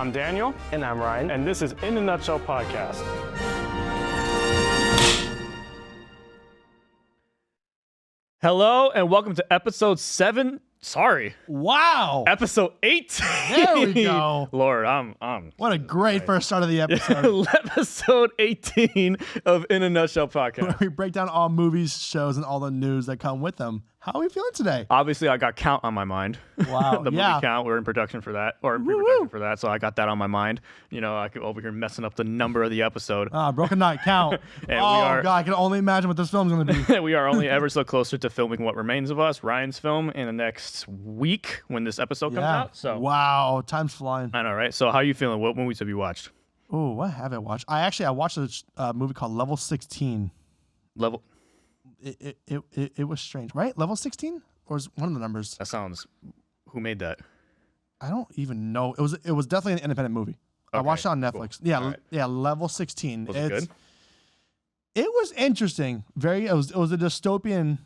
I'm Daniel. And I'm Ryan. And this is In a Nutshell Podcast. Hello, and welcome to episode 7. Wow. Episode 8. There we go. Lord, I'm What a great first start of the episode. Episode 18 of In a Nutshell Podcast. We break down all movies, shows, and all the news that come with them. How are we feeling today? Obviously, I got Count on my mind. Wow. The movie Count. We're in production for that, or in pre-production for that, so I got that on my mind. You know, I could over here messing up the number of the episode. Broken Night, Count. And God, I can only imagine what this film's going to be. We are only ever so closer to filming What Remains of Us, Ryan's film, in the next week when this episode comes out. So wow, time's flying. I know, right? So how are you feeling? What movies have you watched? Oh, what have I watched? I watched a movie called Level 16. Level. It was strange, right? Level 16, or is one of the numbers? That sounds. Who made that? I don't even know. It was definitely an independent movie. Okay, I watched it on Netflix. Cool. Yeah, right. Yeah. Level 16. Was it good? It was interesting. It was a dystopian,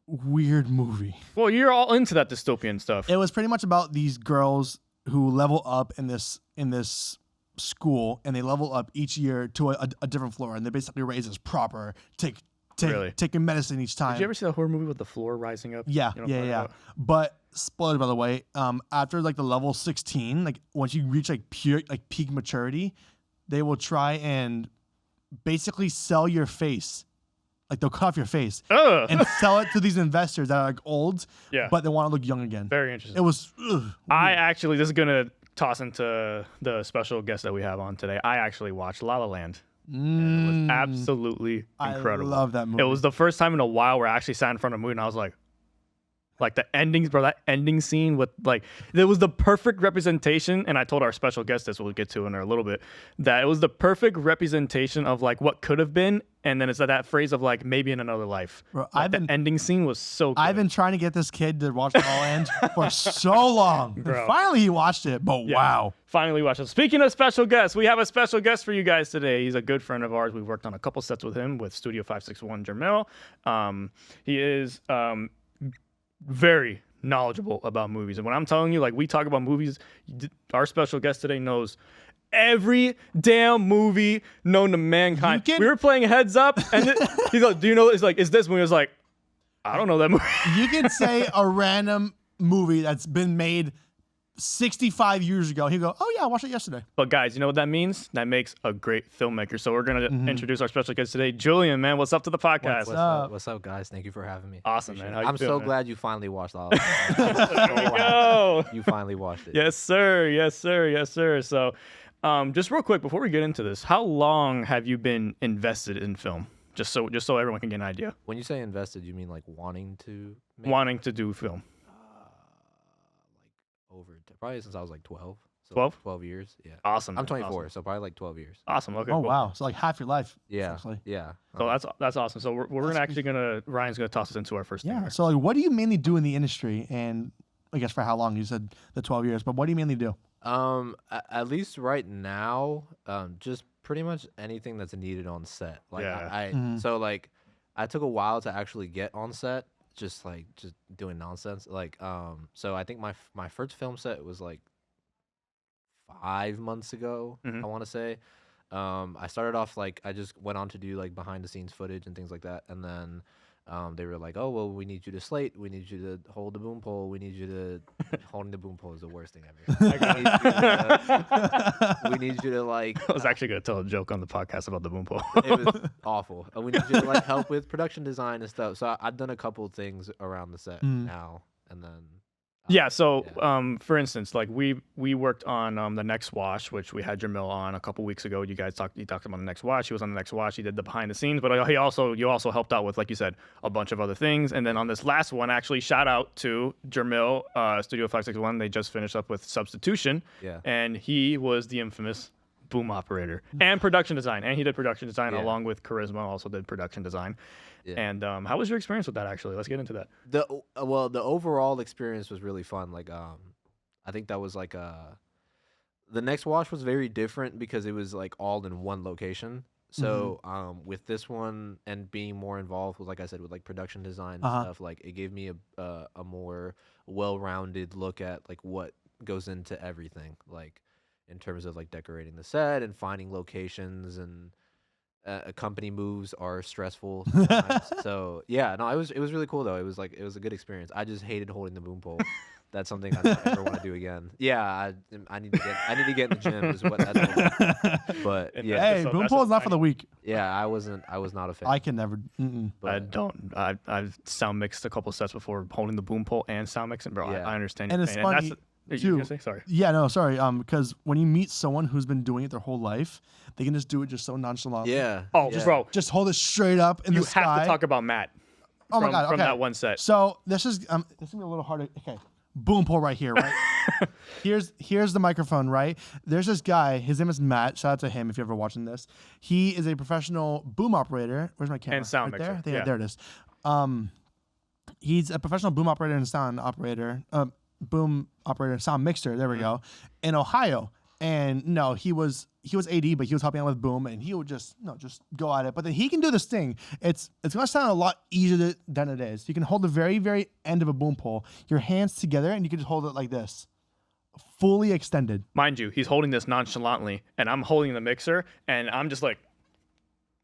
weird movie. Well, you're all into that dystopian stuff. It was pretty much about these girls who level up in this school, and they level up each year to a different floor, and they're basically raised as proper, taking medicine each time. Did you ever see that horror movie with the floor rising up? Yeah, yeah. But spoiler, by the way, after like the level 16, like once you reach like peak maturity, they will try and basically sell your face. Like they'll cut off your face and sell it to these investors that are like old, but they want to look young again. Very interesting. It was. This is gonna toss into the special guest that we have on today. I actually watched La La Land. And it was absolutely incredible. I love that movie. It was the first time in a while where I actually sat in front of a movie and I was like the endings, bro, that ending scene with it was the perfect representation. And I told our special guest this, we'll get to in a little bit, that it was the perfect representation of like what could have been. And then it's that phrase of like maybe in another life. Bro, the ending scene was so good. I've been trying to get this kid to watch La La Land for so long. Bro. Finally he watched it, but wow. Finally watched it. Speaking of special guests, we have a special guest for you guys today. He's a good friend of ours. We've worked on a couple sets with him with Studio 561 Jamil. He is very knowledgeable about movies. And when I'm telling you, like, we talk about movies, our special guest today knows every damn movie known to mankind. We were playing Heads Up, and he's like, do you know, it's like, is this movie? I was like, I don't know that movie. You can say a random movie that's been made 65 years ago. He'll go, oh yeah, I watched it yesterday. But guys, you know what that means? That makes a great filmmaker. So we're going to introduce our special guest today. Julian, man, what's up to the podcast? What's up, guys? Thank you for having me. Awesome, man. I'm so glad you finally watched all of it. There we go. You finally watched it. Yes, sir. Yes, sir. Yes, sir. So just real quick, before we get into this, how long have you been invested in film? Just so everyone can get an idea. When you say invested, you mean like wanting to do film? Probably since I was like 12. So 12? 12 years. Yeah. Awesome. I'm 24, so probably like 12 years. Awesome. Okay. Oh, cool. wow. So like half your life. Yeah. Essentially. Yeah. So that's awesome. So Ryan's gonna toss us into our first thing. Yeah. So like, what do you mainly do in the industry? And I guess for how long? You said the 12 years, but what do you mainly do? At least right now, just pretty much anything that's needed on set. Like so like I took a while to actually get on set. Just doing nonsense. Like so I think my first film set was like 5 months ago, I want to say. I started off like I just went on to do like behind the scenes footage and things like that, and then they were like, oh well, we need you to slate, we need you to hold the boom pole, we need you to holding the boom pole is the worst thing ever. We need you to like I was actually gonna tell a joke on the podcast about the boom pole. It was awful. We need you to like help with production design and stuff. So I've done a couple things around the set now, and then for instance, like we worked on the Next Watch, which we had Jamil on a couple weeks ago. He talked about the Next Watch. He was on the Next Watch. He did the behind the scenes, but you also helped out with, like you said, a bunch of other things. And then on this last one, actually, shout out to Jamil, Studio 561. They just finished up with Substitution, and he was the infamous boom operator and production design, and he did production design along with Charisma. Also did production design. Yeah. And how was your experience with that? Actually, let's get into that. The overall experience was really fun. Like I think that was like the Next Watch was very different because it was like all in one location. So with this one and being more involved with, like I said, with like production design and stuff, like it gave me a more well-rounded look at like what goes into everything. Like in terms of like decorating the set and finding locations, and company moves are stressful sometimes. So yeah, no, it was really cool though. It was a good experience. I just hated holding the boom pole. That's something I don't ever want to do again. Yeah, I need to get in the gym is what that's but And yeah. Hey, So boom that's pole what is not for the weak. Yeah, I was not a fan. I can never. but I've sound mixed a couple sets before holding the boom pole and sound mixing, bro. Yeah. I understand. And your it's pain. funny, you too. gonna say? Sorry. Yeah, no, sorry. Because when you meet someone who's been doing it their whole life, they can just do it just so nonchalantly. yeah. Oh, yeah. bro, Just hold it straight up in you the sky. have to talk about Matt. Oh my god! From Okay. that one set. So this is gonna be a little harder. Okay, boom pole right here, right? here's the microphone, right? There's this guy. His name is Matt. Shout out to him if you're ever watching this. He is a professional boom operator. Where's my camera? And sound right mixer. there. I think Yeah. there it is. He's a professional boom operator and sound operator. Boom operator, sound mixer. There we go. In Ohio. And no, he was AD, but he was helping out with boom, and he would just go at it. But then he can do this thing. It's gonna sound a lot easier than it is. You can hold the very, very end of a boom pole, your hands together, and you can just hold it like this, fully extended. Mind you, he's holding this nonchalantly, and I'm holding the mixer, and I'm just like,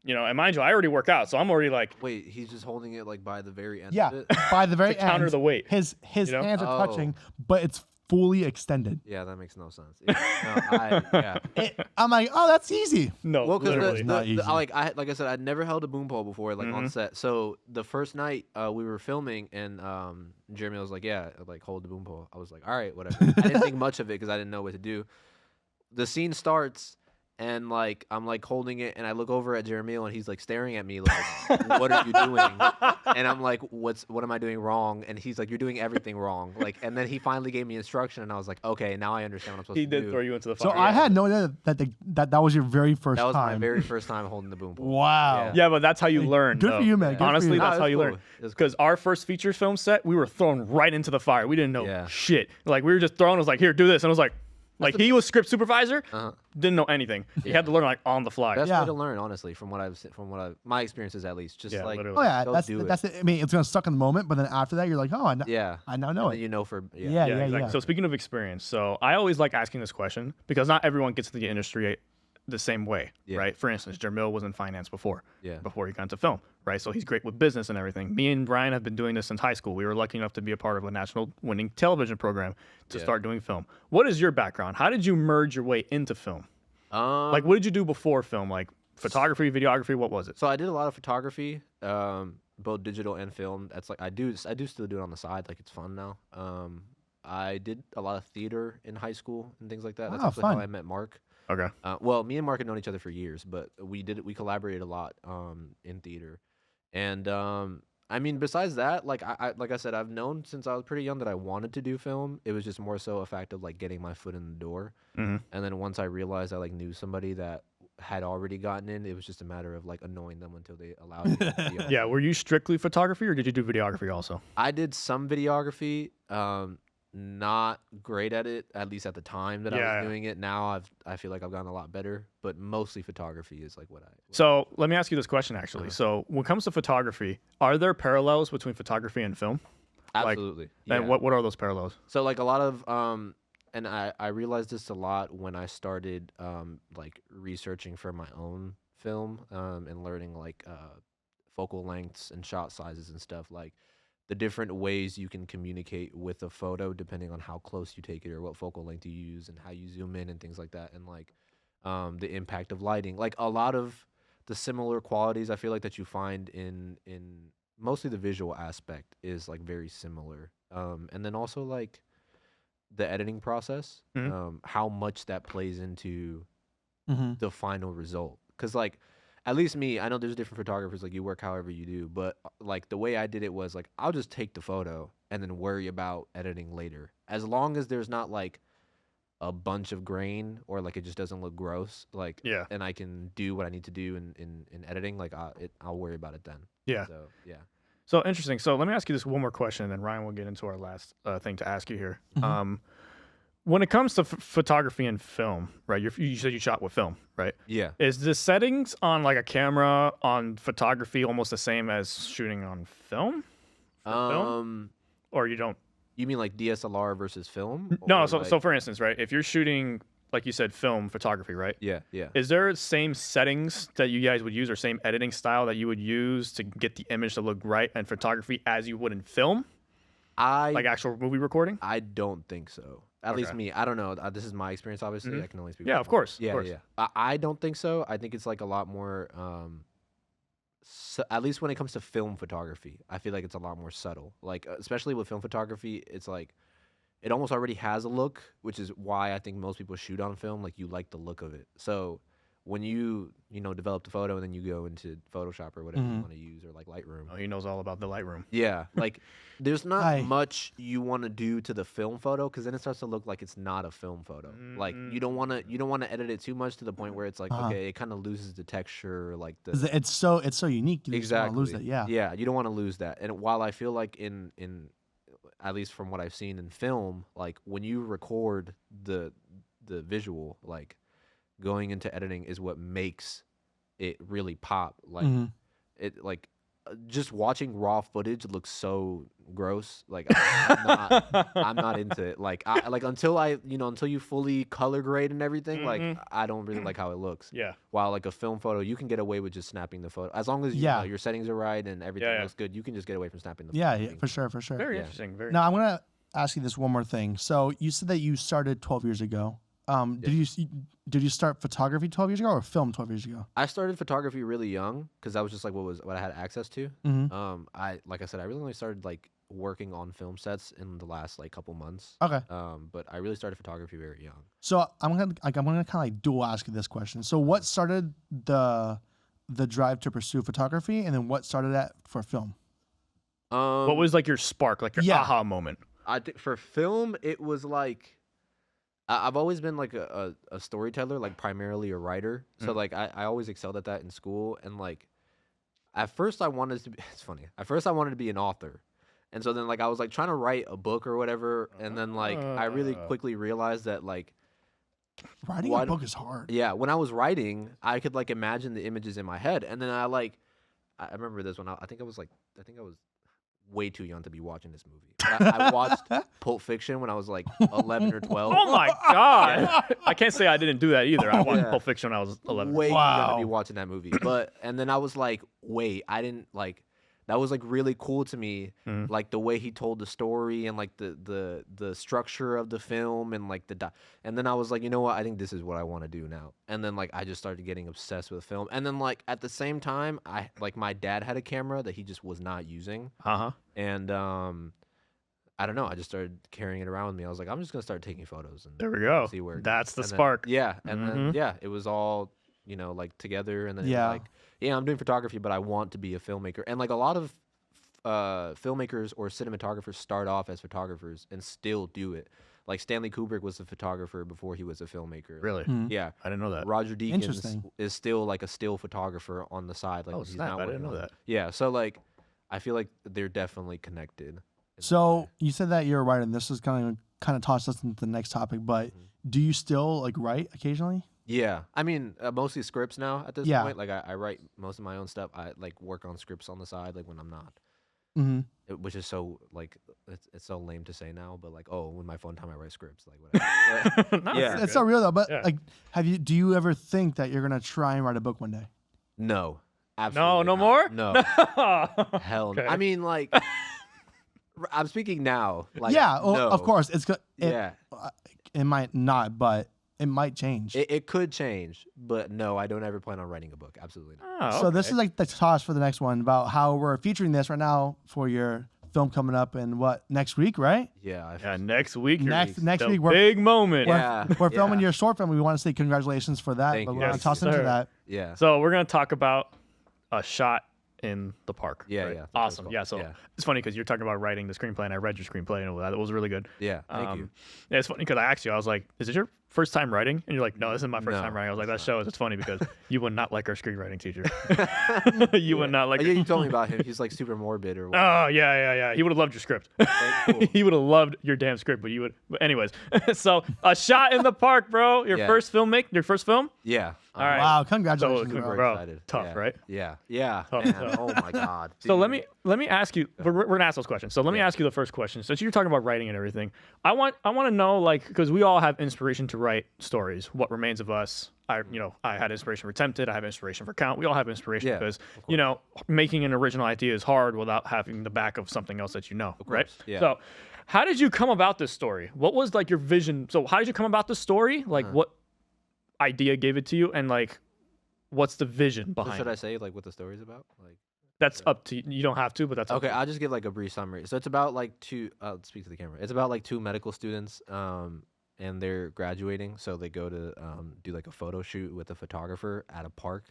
and mind you, I already work out, so I'm already like, Wait, he's just holding it like by the very end Yeah, of it? by the very to counter end, the weight. his you know? hands are Oh. touching, but it's fully extended. Yeah, that makes no sense. Yeah. No, yeah. I'm like, oh, that's easy. No, Well, literally. Not easy. like I said, I'd never held a boom pole before, like on Mhm. set. So the first night we were filming, and Jeremy was like, "Yeah, like hold the boom pole." I was like, "All right, whatever." I didn't think much of it because I didn't know what to do. The scene starts, and like I'm like holding it, and I look over at Jeremy, and he's like staring at me, like, "What are you doing?" And I'm like, what am I doing wrong? And he's like, "You're doing everything wrong." Like, and then he finally gave me instruction, and I was like, "Okay, now I understand what I'm supposed He to did do." throw you into the So fire. I had no idea that was your very first That was time. my very first time holding the boom pole. Wow. Yeah, but that's how you Hey, learn. good for though. you, man. Good for Honestly, you. that's No, how it you was learn. cool. It was cool. Because our first feature film set, we were thrown right into the fire. We didn't know Yeah. shit. Like we were just thrown. It was like, here, do this, and it was like he was script supervisor, Uh-huh. didn't know anything. He Yeah. had to learn like on the fly. Best Yeah. way to learn, honestly, from my experiences at least. Just Yeah, like literally. Oh yeah, Go that's do it. that's it. I mean, it's gonna suck in the moment, but then after that, you're like, oh, yeah, I now and know then it. you know for Yeah, exactly. yeah. So speaking of experience, so I always like asking this question because not everyone gets to the industry the same way, Yeah. right? For instance, Jamil was in finance before Yeah. he got into film, right? So he's great with business and everything. Me and Brian have been doing this since high school. We were lucky enough to be a part of a national winning television program to Yeah. start doing film. What is your background? How did you merge your way into film? Like, What did you do before film? Like photography, videography, what was it? so I did a lot of photography, both digital and film. That's like I do still do it on the side. Like it's fun now. I did a lot of theater in high school and things like that. That's Wow, actually how fun. I met Mark. Okay. Well, me and Mark had known each other for years, but we collaborated a lot in theater. And I mean, besides that, like I said, I've known since I was pretty young that I wanted to do film. It was just more so a fact of like getting my foot in the door. Mhm. And then once I realized I like knew somebody that had already gotten in, it was just a matter of like annoying them until they allowed me to be on. Yeah, were you strictly photography or did you do videography also? I did some videography. Not great at it, at least at the time that I Yeah. was doing it. Now I feel like I've gotten a lot better, but mostly photography is like what I. So let me ask you this question actually. So when it comes to photography, are there parallels between photography and film? Absolutely. And what are those parallels? So like a lot of and I realized this a lot when I started like researching for my own film and learning like focal lengths and shot sizes and stuff, like the different ways you can communicate with a photo depending on how close you take it or what focal length you use and how you zoom in and things like that, and like the impact of lighting, like a lot of the similar qualities I feel like that you find in mostly the visual aspect is like very similar, and then also like the editing process, how much that plays into the final result. Because like at least me, I know there's different photographers, like you work however you do, but like the way I did it was like I'll just take the photo and then worry about editing later, as long as there's not like a bunch of grain or like it just doesn't look gross, like Yeah. and I can do what I need to do in editing, like I'll worry about it then. Yeah. So yeah. So interesting. So let me ask you this one more question, and then Ryan will get into our last thing to ask you here. When it comes to photography and film, right? You said you shot with film, right? Yeah. Is the settings on like a camera on photography almost the same as shooting on film? Or you don't? You mean like DSLR versus film? No. Or, So like- so for instance, right? If you're shooting like you said, film photography, right? Yeah, yeah. Is there same settings that you guys would use or same editing style that you would use to get the image to look right in photography as you would in film? Like actual movie recording? I don't think so. At least me. I don't know. This is my experience, obviously. I can only speak. Yeah, of course. Yeah, of course. yeah. I don't think so. I think it's like a lot more. So, at least when it comes to film photography, I feel like it's a lot more subtle. Like especially with film photography, it's like it almost already has a look, which is why I think most people shoot on film. Like you like the look of it. So when you develop the photo and then you go into Photoshop or whatever you want to use or like Lightroom. Oh, he knows all about the Lightroom. Yeah, like there's not much you want to do to the film photo because then it starts to look like it's not a film photo. Like you don't want to edit it too much to the point where it's like okay, it kind of loses the texture, like the it's so unique. You exactly lose it. Yeah, yeah, you don't want to lose that. And while I feel like in at least from what I've seen in film, like when you record the visual, like going into editing is what makes it really pop. Like it like just watching raw footage looks so gross. Like I'm not into it. Like until you fully color grade and everything, like I don't really like how it looks. Yeah. While like a film photo, you can get away with just snapping the photo as long as you know your settings are right and everything looks good. You can just get away from snapping the photo. Yeah, for sure. Very interesting. Very. Now I'm gonna ask you this one more thing. So you said that you started 12 years ago. Did you start photography 12 years ago or film 12 years ago? I started photography really young because that was just like what I had access to. Like I said, I really only started like working on film sets in the last like couple months. Okay. But I really started photography very young. So I'm gonna kind of like dual ask you this question. So what started the drive to pursue photography, and then what started that for film? What was like your spark, like your aha moment? I think for film, it was like. I've always been like a storyteller, like primarily a writer. So like I always excelled at that in school. And like at first I wanted to be, it's funny. At first I wanted to be an author. And so then like I was like trying to write a book or whatever. And then like I really quickly realized that like writing a book is hard. Yeah. When I was writing, I could like imagine the images in my head. And then I remember this one. I think I was way too young to be watching this movie. I watched Pulp Fiction when I was like 11 or 12. Oh my god! I can't say I didn't do that either. I watched Pulp Fiction when I was 11. Way too young to be watching that movie. And then I was like, wait, I didn't like. That was like really cool to me, like the way he told the story and like the structure of the film and like and then I was like, you know what, I think this is what I want to do now. And then like I just started getting obsessed with film. And then like at the same time, my dad had a camera that he just was not using. And I don't know, I just started carrying it around with me. I was like, I'm just gonna start taking photos and there we go. See where that's the spark. Then it was all like together, and then it was like. Yeah, I'm doing photography, but I want to be a filmmaker. And like a lot of filmmakers or cinematographers start off as photographers and still do it. Like Stanley Kubrick was a photographer before he was a filmmaker. Really? Yeah. I didn't know that. Roger Deakins is still like a still photographer on the side. Like he's not I didn't know that. Yeah, so like I feel like they're definitely connected. So you said that you're a writer, and this is kind of tossed us into the next topic, but do you still like write occasionally? Yeah, I mean, mostly scripts now at this point. Like I write most of my own stuff. I like work on scripts on the side, like when I'm not. Which is so like it's so lame to say now, but like when my phone time I write scripts, like whatever. Yeah, it's so real though. But like, do you ever think that you're gonna try and write a book one day? No, absolutely. No more. No, hell no. I mean, like, I'm speaking now. Like, no. Of course, it might not, but. It might change. It could change, but no, I don't ever plan on writing a book. Absolutely not. So this is like the toss for the next one about how we're featuring this right now for your film coming up in next week, right? Yeah. Next week. Next week. Big moment. We're filming your short film. We want to say congratulations for that. But we're going to toss into that. Yeah. So we're going to talk about a shot in the park. Yeah, right? yeah. Awesome. Yeah. So it's funny because you're talking about writing the screenplay, and I read your screenplay, and that was really good. Yeah. Thank you. Yeah, it's funny because I asked you, I was like, "Is it your first time writing?" And you're like, "No, this is my first time writing." I was like, "That shows." It's funny because you would not like our screenwriting teacher. You would not like. Yeah, you told me about him. He's like super morbid or. Oh yeah. He would have loved your script. Cool. He would have loved your damn script, but you would. But anyways, so a shot in the park, bro. Your first film. Yeah. All right. Wow, congratulations, bro. Excited. Tough, right? Yeah. Yeah. Tough. Man, oh my God. So let me let me ask you. We're gonna ask those questions. So let me ask you the first question. Since you're talking about writing and everything, I want to know, like, because we all have inspiration to write stories. What Remains of Us. I had inspiration for Tempted. I have inspiration for Count. We all have inspiration because making an original idea is hard without having the back of something else that you know, right? Yeah. So, how did you come about this story? What was like your vision? So, how did you come about this story? Like, what idea gave it to you, and like, what's the vision behind? So should I say like what the story's about? Like. That's up to you. You don't have to, but that's up okay. to you. I'll just give like a brief summary. So it's about like speak to the camera. It's about like two medical students, and they're graduating. So they go to do like a photo shoot with a photographer at a park,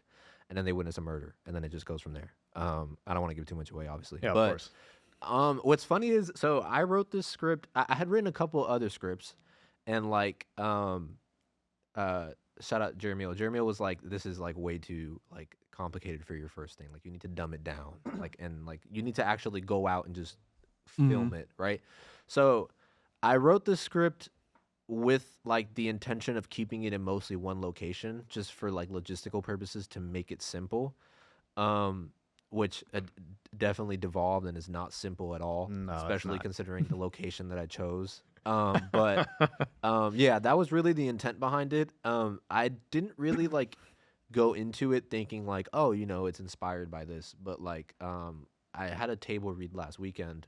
and then they witness a murder, and then it just goes from there. I don't want to give too much away, obviously. Yeah, but, of course. What's funny is, so I wrote this script. I had written a couple other scripts, and like shout out Jeremiel. Jeremiel was like, this is like way too like complicated for your first thing. Like you need to dumb it down. Like and like you need to actually go out and just film it, right? So I wrote the script with like the intention of keeping it in mostly one location, just for like logistical purposes to make it simple. Which definitely devolved and is not simple at all, especially considering the location that I chose. But yeah, that was really the intent behind it. I didn't really like go into it thinking like, oh, it's inspired by this. But like, I had a table read last weekend,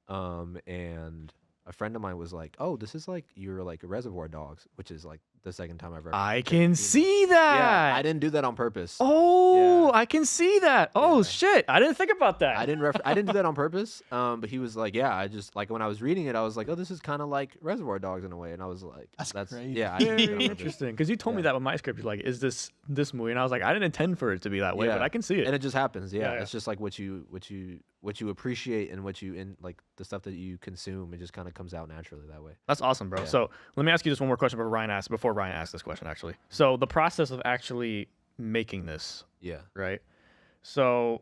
and a friend of mine was like, oh, this is like your like Reservoir Dogs, which is like the second time I've ever. I can see that. Yeah, I didn't do that on purpose. Oh, I can see that. Oh shit, I didn't think about that. I didn't do that on purpose. But he was like, yeah, I just like when I was reading it, I was like, oh, this is kind of like Reservoir Dogs in a way, and I was like, that's great. Yeah, I didn't do that on purpose. Interesting, because you told me that with my script. You're like, is this movie? And I was like, I didn't intend for it to be that way, but I can see it. And it just happens. Yeah, it's just like what you appreciate and what you in like the stuff that you consume. It just kind of comes out naturally that way. That's awesome, bro. So let me ask you just one more question before Ryan asks this question, actually. So the process of actually making this. Yeah. Right. So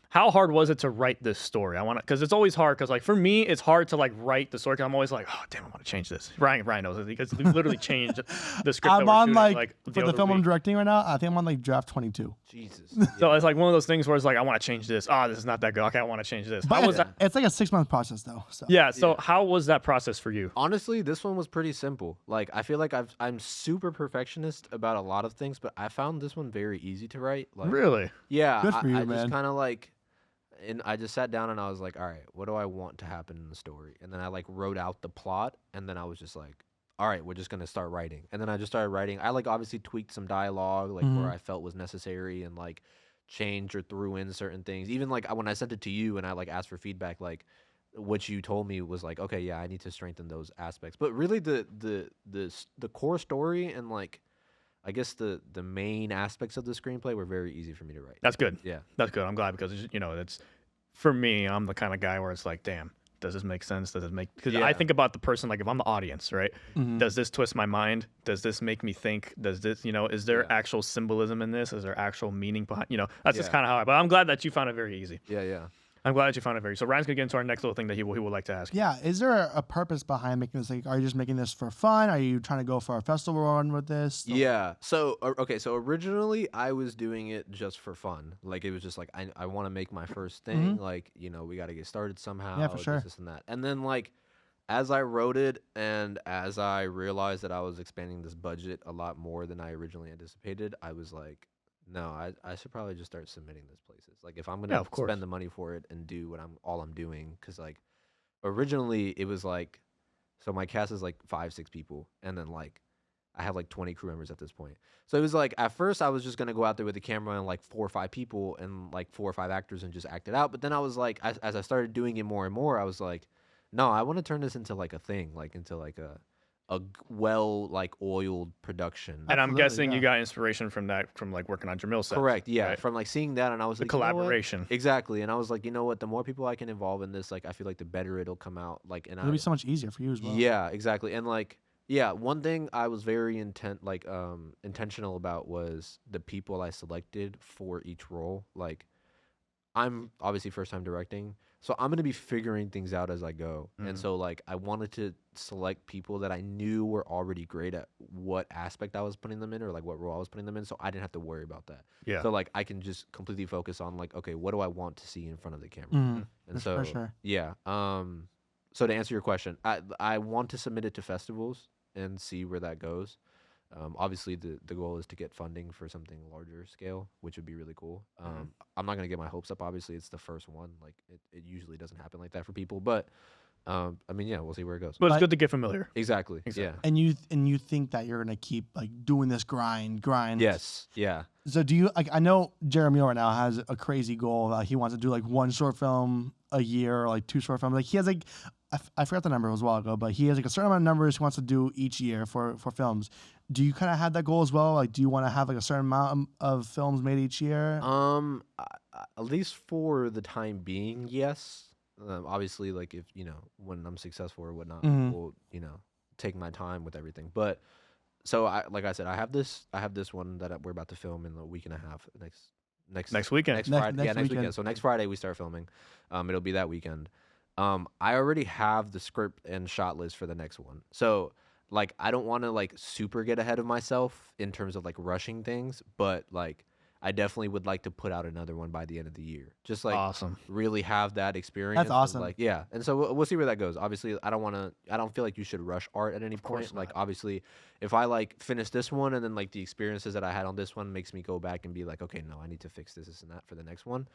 how hard was it to write this story? Because it's always hard. Because like for me, it's hard to like write the story. Cause I'm always like, oh damn, I want to change this. Ryan knows it because we literally changed the script. I'm that on shooting, like for the film I'm directing right now. I think I'm on like draft 22. Jesus. So it's like one of those things where it's like, I want to change this. Oh, this is not that good. Okay, I want to change this. But it's like a 6-month process though. So. Yeah. So how was that process for you? Honestly, this one was pretty simple. Like I feel like I'm super perfectionist about a lot of things, but I found this one very easy to write. Like, really? Yeah. Good for you, I man. just kind of like. And I just sat down and I was like, all right, what do I want to happen in the story? And then I like wrote out the plot, and then I was just like, all right, we're just gonna start writing. And then I just started writing. I like obviously tweaked some dialogue like where I felt was necessary, and like changed or threw in certain things. Even like when I sent it to you and I like asked for feedback, like what you told me was like, okay, yeah, I need to strengthen those aspects. But really the core story and like I guess the main aspects of the screenplay were very easy for me to write. That's good. Yeah. That's good. I'm glad because, it's for me, I'm the kind of guy where it's like, damn, does this make sense? Does it make, because I think about the person, like if I'm the audience, right? Does this twist my mind? Does this make me think? Does this, is there actual symbolism in this? Is there actual meaning behind, that's just kind of how but I'm glad that you found it very easy. Yeah. I'm glad that you found it very. So Ryan's gonna get into our next little thing that he would like to ask. Yeah, is there a purpose behind making this? Like, are you just making this for fun? Are you trying to go for a festival run with this? Yeah. So okay. So originally I was doing it just for fun. Like it was just like I want to make my first thing. Like we got to get started somehow. Yeah, for sure. This and that. And then like as I wrote it and as I realized that I was expanding this budget a lot more than I originally anticipated, I was like, no, I should probably just start submitting this places. Like if I'm gonna spend the money for it and do what I'm doing, because like originally it was like, so my cast is like 5-6 people, and then like I have like 20 crew members at this point. So it was like at first I was just gonna go out there with the camera and like 4 or 5 people and like 4 or 5 actors and just act it out. But then I was like, as I started doing it more and more, I was like, no, I want to turn this into like a thing, like into like a well like oiled production. And I'm guessing you got inspiration from that, from like working on Jamil's set. Correct. Yeah. Right? From like seeing that, and I was like, collaboration. Exactly. And I was like, you know what? The more people I can involve in this, like I feel like the better it'll come out. Like, and it'll be so much easier for you as well. Yeah, exactly. And like, yeah, one thing I was very intentional about was the people I selected for each role. Like, I'm obviously first time directing, So I'm gonna be figuring things out as I go. And so like I wanted to select people that I knew were already great at what aspect I was putting them in or like what role I was putting them in. So I didn't have to worry about that. Yeah. So like I can just completely focus on like, okay, what do I want to see in front of the camera? And so for sure. yeah. So to answer your question, I want to submit it to festivals and see where that goes. Obviously, the goal is to get funding for something larger scale, which would be really cool. I'm not gonna get my hopes up. Obviously, it's the first one. Like it usually doesn't happen like that for people. But I mean, yeah, we'll see where it goes. But it's good to get familiar. Exactly. Yeah. And you think that you're gonna keep like doing this grind. Yes. Yeah. So do you like? I know Jeremy right now has a crazy goal. He wants to do like 1 short film a year, or like 2 short films. Like he has like I forgot the number, it was a while ago, but he has like a certain amount of numbers he wants to do each year for films. Do you kind of have that goal as well? Like, do you want to have like a certain amount of films made each year? At least for the time being, yes. Obviously, like if when I'm successful or whatnot, we'll take my time with everything. But so like I said, I have this one that we're about to film in a week and a half Next weekend. Next Friday. Next weekend. So next Friday we start filming. It'll be that weekend. I already have the script and shot list for the next one. So like I don't want to like super get ahead of myself in terms of like rushing things, but like I definitely would like to put out another one by the end of the year. Just like awesome. Really have that experience. That's awesome. Like yeah. And so we'll see where that goes. Obviously, I don't feel like you should rush art at any point. Like obviously, if I like finish this one and then like the experiences that I had on this one makes me go back and be like, okay, no, I need to fix this and that for the next one.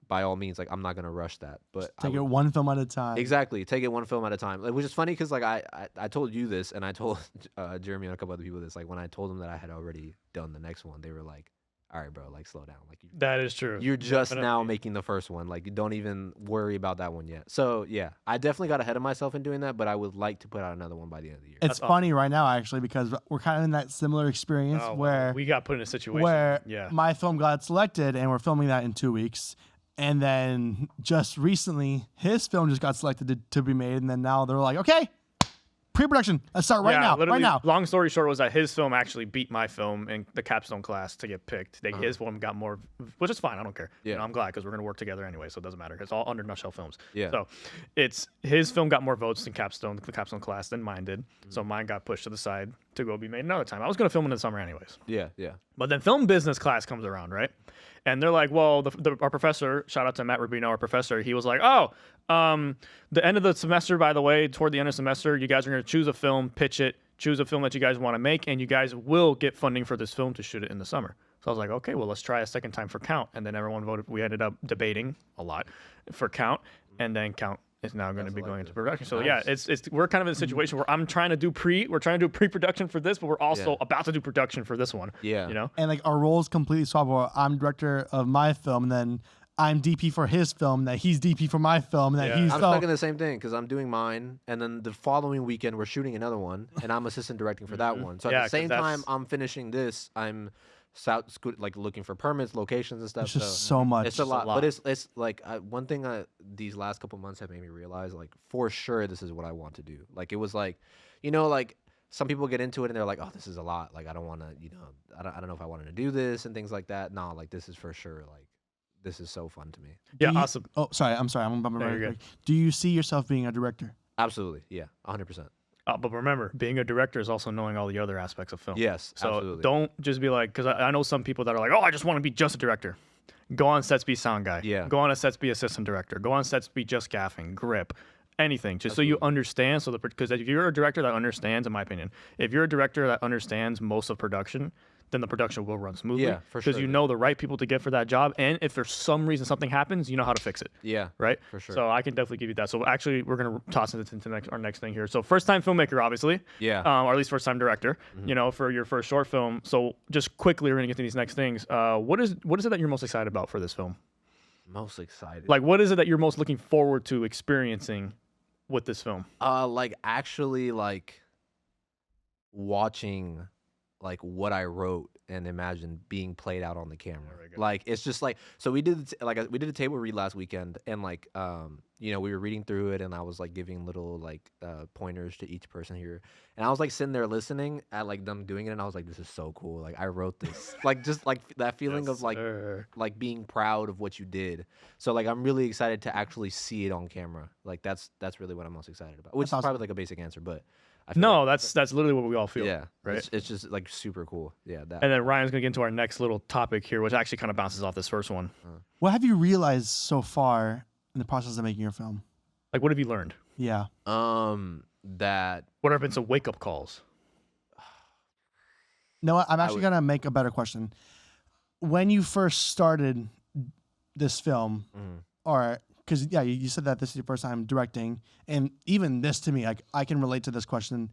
By all means, like I'm not gonna rush that, but take it one film at a time. Exactly, take it one film at a time. Like, which is funny because like I told you this, and I told Jeremy and a couple other people this. Like when I told them that I had already done the next one, they were like, "All right, bro, like slow down. Like that is true. You're just now making the first one. Like you don't even worry about that one yet." So yeah, I definitely got ahead of myself in doing that, but I would like to put out another one by the end of the year. It's funny right now actually because we're kind of in that similar experience where we got put in a situation where my film got selected and we're filming that in 2 weeks. And then just recently, his film just got selected to be made. And then now they're like, okay, pre-production. Let's start right now. Right now. Long story short was that his film actually beat my film in the capstone class to get picked. His film got more, which is fine. I don't care. Yeah. I'm glad because we're going to work together anyway, so it doesn't matter. It's all under Nutshell Films. Yeah. So it's his film got more votes in the capstone class than mine did. So mine got pushed to the side to go be made another time. I was going to film in the summer anyways. Yeah, yeah. But then film business class comes around, right? And they're like, well, our professor, shout out to Matt Rubino, our professor, he was like, the end of the semester, by the way, toward the end of the semester, you guys are going to choose a film, pitch it, choose a film that you guys want to make, and you guys will get funding for this film to shoot it in the summer. So I was like, okay, well, let's try a second time for Count. And then everyone voted. We ended up debating a lot for Count, and then Count is now going to be going into production. So yeah, it's we're kind of in a situation where we're trying to do pre-production for this, but we're also about to do production for this one. Yeah. You know? And like our roles completely swap. Where I'm director of my film, and then I'm DP for his film, that he's DP for my film, and that he's I'm stuck in the same thing because I'm doing mine, and then the following weekend we're shooting another one, and I'm assistant directing for that one. So at the same time I'm finishing this, I'm like looking for permits, locations, and stuff. It's just so much. It's a lot. But it's like one thing these last couple months have made me realize, like for sure, this is what I want to do. Like it was like, like some people get into it and they're like, oh, this is a lot. Like I don't want to, I don't know if I wanted to do this and things like that. No, like this is for sure. Like this is so fun to me. Yeah, awesome. Oh, sorry. I'm sorry. I'm bumping right quick. Do you see yourself being a director? Absolutely. Yeah. 100%. But remember, being a director is also knowing all the other aspects of film. Yes, so absolutely. Don't just be like, because I know some people that are like, oh, I just want to be just a director. Go on sets, be sound guy. Yeah. Go on sets, be assistant director. Go on sets, be just gaffing, grip, anything, just so you understand. So because if you're a director that understands, in my opinion, if you're a director that understands most of production, then the production will run smoothly. Yeah, for sure. Because you know the right people to get for that job, and if for some reason something happens, you know how to fix it. Yeah, right. For sure. So I can definitely give you that. So actually, we're gonna toss it into our next thing here. So first time filmmaker, obviously. Yeah. Or at least first time director. For your first short film. So just quickly, we're gonna get to these next things. What is it that you're most excited about for this film? Most excited. Like, what is it that you're most looking forward to experiencing with this film? Like actually, like watching, like what I wrote and imagined being played out on the camera. Like it's just like, so we did a table read last weekend, and like you know, we were reading through it, and I was like giving little like pointers to each person here, and I was like sitting there listening at like them doing it, and I was like, this is so cool. Like I wrote this, like just like that feeling of like being proud of what you did. So like I'm really excited to actually see it on camera. Like that's really what I'm most excited about. Which is probably like a basic answer, but I feel No, like, that's literally what we all feel. yeah, right. It's just like super cool. Yeah, that. And then Ryan's gonna get into our next little topic here, which actually kind of bounces off this first one. What have you realized so far in the process of making your film? Like, what have you learned? Yeah. That. What have been some wake up calls? No, I'm actually gonna make a better question. When you first started this film, or because you said that this is your first time directing, and even this to me, like I can relate to this question.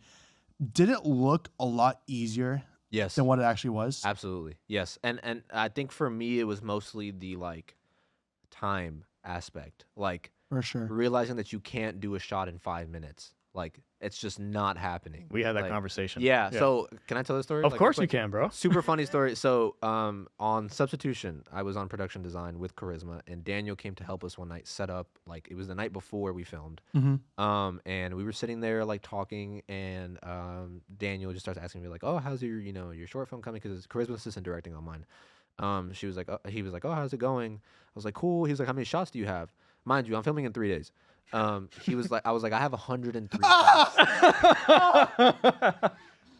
Did it look a lot easier? Yes. Than what it actually was? Absolutely. Yes. And I think for me it was mostly the like time aspect. Like for sure. Realizing that you can't do a shot in 5 minutes. Like it's just not happening. We had that conversation. Yeah. So can I tell the story? Of course you can, bro. Super funny story. So on Substitution, I was on production design with Charisma, and Daniel came to help us one night set up. Like it was the night before we filmed. And we were sitting there like talking, and Daniel just starts asking me like, "Oh, how's your short film coming?" Because Charisma's assistant directing on mine. He was like, "Oh, how's it going?" I was like, "Cool." He was like, "How many shots do you have?" Mind you, I'm filming in 3 days. I was like, I have 103 shots.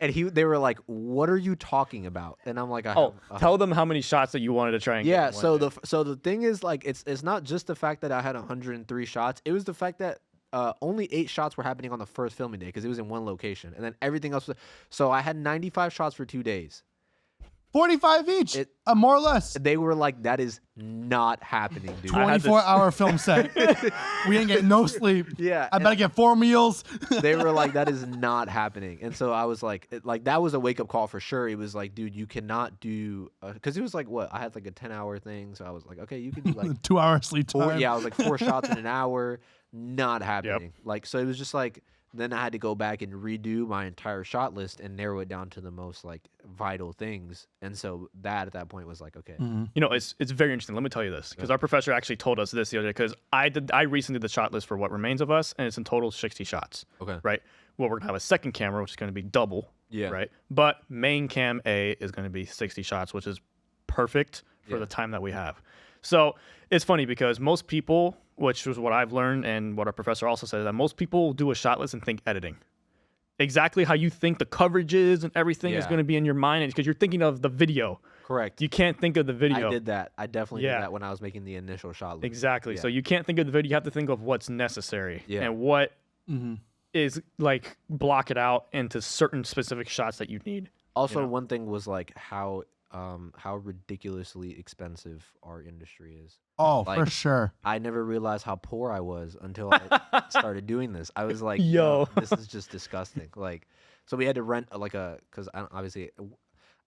And they were like, "What are you talking about?" And I'm like, tell them how many shots that you wanted to try and yeah. get So the thing is, like, it's not just the fact that I had 103 shots. It was the fact that only 8 shots were happening on the first filming day because it was in one location, and then everything else was. So I had 95 shots for 2 days. 45 each, more or less. They were like, "That is not happening, dude." 24-hour film set. We ain't getting no sleep. Yeah, I better get 4 meals. They were like, "That is not happening." And so I was like, that was a wake up call for sure. It was like, dude, you cannot do, because it was like what I had like a 10-hour thing. So I was like, okay, you can do like 2 hours sleep time. 4, yeah, I was like 4 shots in an hour, not happening. Like so, it was just like. Then I had to go back and redo my entire shot list and narrow it down to the most like vital things. And so that at that point was like, okay. You know, it's very interesting. Let me tell you this, because our professor actually told us this the other day. Because I recently did the shot list for What Remains of Us, and it's in total 60 shots. Okay. Right. Well, we're gonna have a second camera, which is gonna be double. Yeah. Right. But main cam A is gonna be 60 shots, which is perfect for the time that we have. So it's funny because most people, which was what I've learned and what our professor also said, that most people do a shot list and think editing. Exactly how you think the coverage is and everything is going to be in your mind, because you're thinking of the video. Correct. You can't think of the video. I did that. I definitely did that when I was making the initial shot list. Exactly. Yeah. So you can't think of the video. You have to think of what's necessary and what is like block it out into certain specific shots that you need. Also, one thing was like how ridiculously expensive our industry is. Oh, like, for sure. I never realized how poor I was until I started doing this. I was like, yo, this is just disgusting. Like, so we had to rent because obviously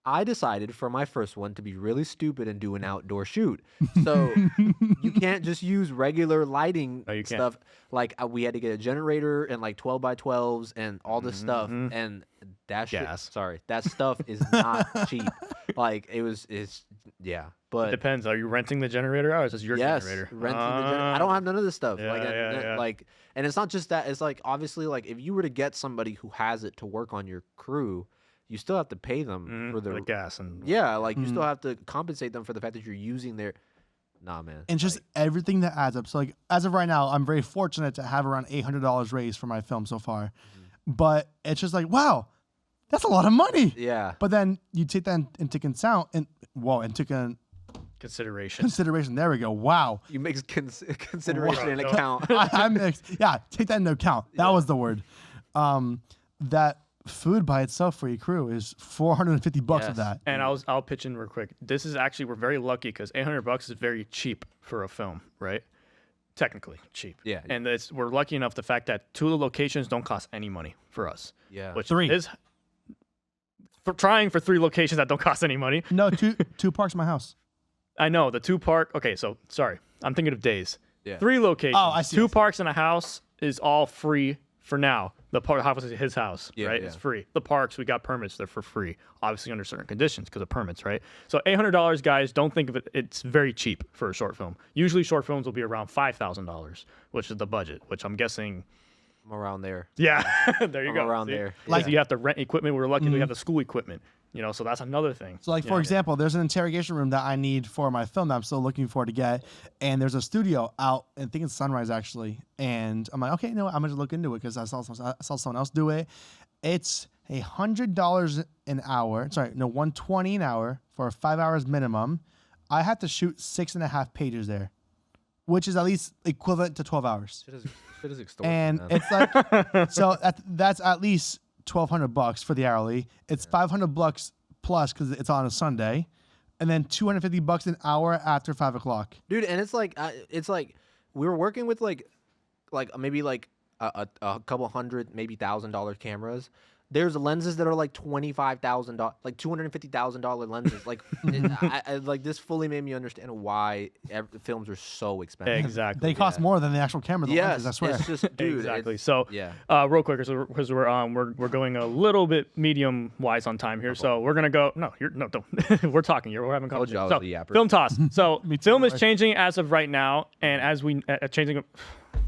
I decided for my first one to be really stupid and do an outdoor shoot. So you can't just use regular lighting stuff. Like we had to get a generator and like 12 by 12s and all this stuff. And that that stuff is not cheap. Like but it depends. Are you renting the generator or is this your generator? Renting the generator. I don't have none of this stuff. Yeah, like, and it's not just that. It's like obviously like if you were to get somebody who has it to work on your crew, you still have to pay them for the gas and like you still have to compensate them for the fact that you're using their. Nah, man. And just everything that adds up. So like as of right now, I'm very fortunate to have around $800 raised for my film so far. But it's just like, wow, that's a lot of money. Yeah. But then you take that into consideration. There we go. Wow. You mix consideration and account. I mixed. Yeah, take that into account. That was the word. That food by itself for your crew is $450 of that. And I'll pitch in real quick. This is actually, we're very lucky because $800 is very cheap for a film, right? Technically cheap. Yeah. And we're lucky enough the fact that 2 of the locations don't cost any money for us. Yeah. Which 3 is for trying for 3 locations that don't cost any money. No, two parks in my house. I know the 2 park. Okay, so sorry, I'm thinking of days. Yeah. 3 locations. Oh, I see. 2 parks and a house is all free for now. The park, obviously his house, Yeah, right? yeah. It's free. The parks, we got permits. They're for free, obviously under certain conditions because of permits, right? So $800, guys. Don't think of it. It's very cheap for a short film. Usually, short films will be around $5,000, which is the budget. Which I'm guessing. I'm around there. Yeah, there you I'm go. around See? there. Like Yeah. you have to rent equipment. We're lucky we have the school equipment. You know, so that's another thing. So, like, for example, there's an interrogation room that I need for my film that I'm still looking for to get. And there's a studio out, I think it's Sunrise, actually. And I'm like, okay, you know what? I'm going to look into it because I saw someone else do it. It's $100 an hour. Sorry, no, $120 an hour for 5 hours minimum. I have to shoot 6.5 pages there, which is at least equivalent to 12 hours. Shit is extortion, And man. it's like, so that's at least $1,200 for the hourly. It's $500 plus because it's on a Sunday, and then $250 an hour after 5 o'clock. Dude, and it's like we were working with like maybe like a couple hundred, maybe $1,000 cameras. There's lenses that are like $25,000, like $250,000 lenses. Like, like this fully made me understand why films are so expensive. Exactly. They cost more than the actual camera. The lenses, I swear. it's just dude. Exactly. It's, So, yeah. Real quick, because we're going a little bit medium wise on time here, so we're gonna go. No, don't. We're talking here. We're having Told you I conversation. was the yapper. Film toss. So, film is boy. changing as of right now, and as we changing.